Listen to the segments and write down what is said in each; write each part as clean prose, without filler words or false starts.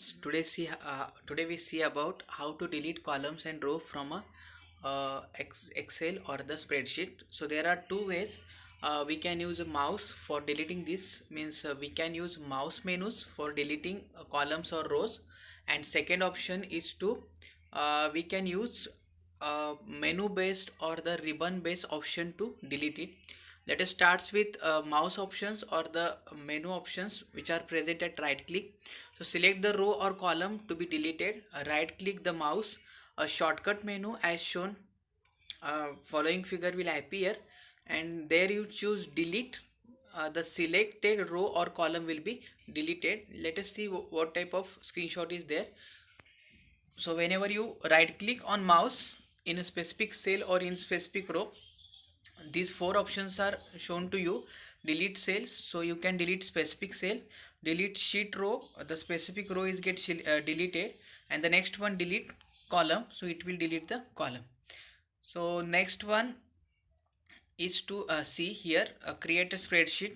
students, today we see about how to delete columns and row from a Excel or the spreadsheet. So there are two ways. We can use a mouse for deleting this. Means we can use mouse menus for deleting columns or rows, and second option is to we can use menu based or the ribbon based option to delete it. Let us start with mouse options or the menu options which are present at right click. So select the row or column to be deleted. Right click the mouse. A shortcut menu as shown following figure will appear, and there you choose delete. The selected row or column will be deleted. Let us see what type of screenshot is there. So whenever you right click on mouse in a specific cell or in specific row, these four options are shown to you. Delete cells, so you can delete specific cell. Delete sheet row, the specific row is deleted, and the next one delete column, so it will delete the column. So next one is to see here, create a spreadsheet,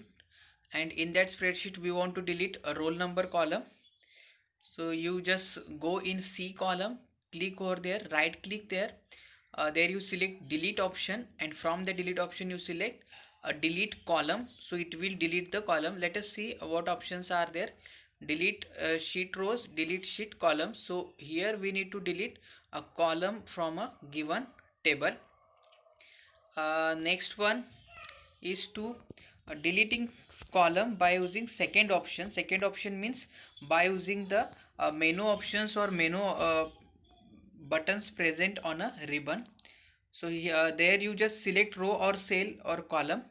and in that spreadsheet we want to delete a roll number column. So you just go in C column, click over there, right click there. There you select delete option, and from the delete option you select a delete column, so it will delete the column. Let us see what options are there. Delete sheet rows, delete sheet columns. So here we need to delete a column from a given table. Next one is to deleting column by using second option. Second option means by using the menu options or menu buttons present on a ribbon. So here there you just select row or cell or column.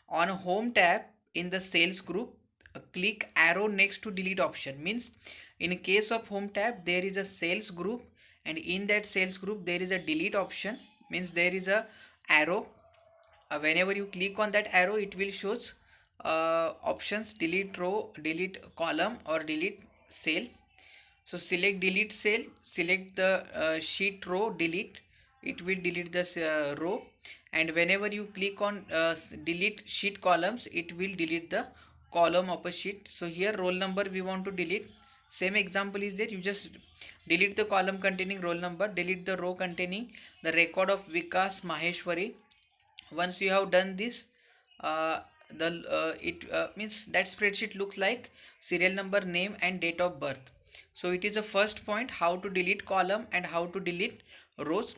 On home tab in the cells group, click arrow next to delete option. Means in case of home tab there is a cells group, and in that cells group there is a delete option. Means there is a arrow. Whenever you click on that arrow, it will shows options: delete row, delete column, or delete cell. So select delete cell, select the sheet row, delete. It will delete this row, and whenever you click on delete sheet columns, it will delete the column of a sheet. So here roll number we want to delete. Same example is there. You just delete the column containing roll number, delete the row containing the record of Vikas Maheshwari. Once you have done this, it means that spreadsheet looks like serial number, name, and date of birth. So it is the first point, how to delete column and how to delete rows.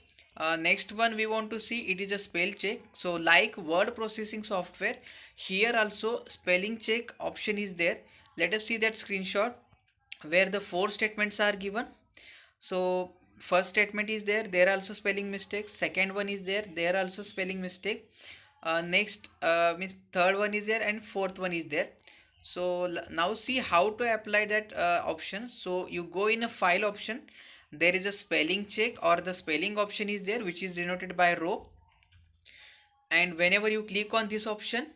Next one we want to see, it is a spell check. So like word processing software, here also spelling check option is there. Let us see that screenshot where the four statements are given. So first statement is there, there are also spelling mistakes. Second one is there, there are also spelling mistake. Next means third one is there, and fourth one is there. So now see how to apply that option. So you go in a file option, there is a spelling check or the spelling option is there, which is denoted by row, and whenever you click on this option,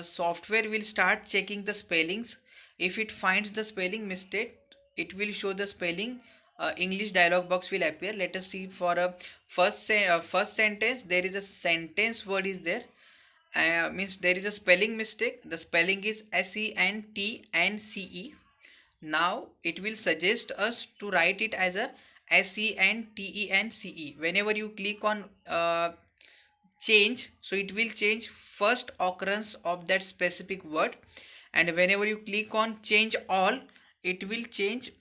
software will start checking the spellings. If it finds the spelling mistake, it will show the spelling English dialog box will appear. Let us see for a first sentence, there is a sentence word is there. Means there is a spelling mistake. The spelling is SENTNCE. Now it will suggest us to write it as a SENTENCE. Whenever you click on change, so it will change first occurrence of that specific word, and whenever you click on change all, it will change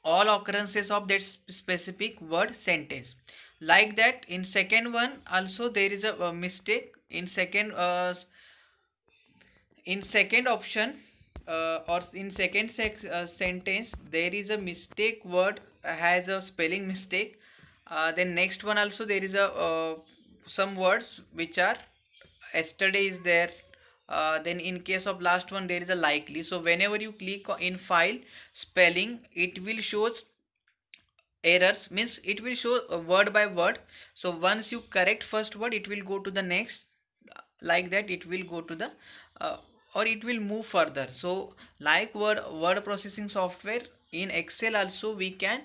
all occurrences of that specific word sentence. Like that, in second one also there is a mistake. In second option or in second sentence, there is a mistake word has a spelling mistake. Then next one also there is a some words which are yesterday is there. Then in case of last one there is a likely. So whenever you click in file spelling, it will shows errors. Means it will show word by word. So once you correct first word, it will go to the next. Like that, it will go to the or it will move further. So like word processing software, in Excel also we can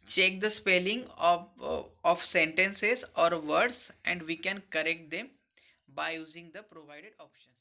check the spelling of sentences or words, and we can correct them by using the provided options.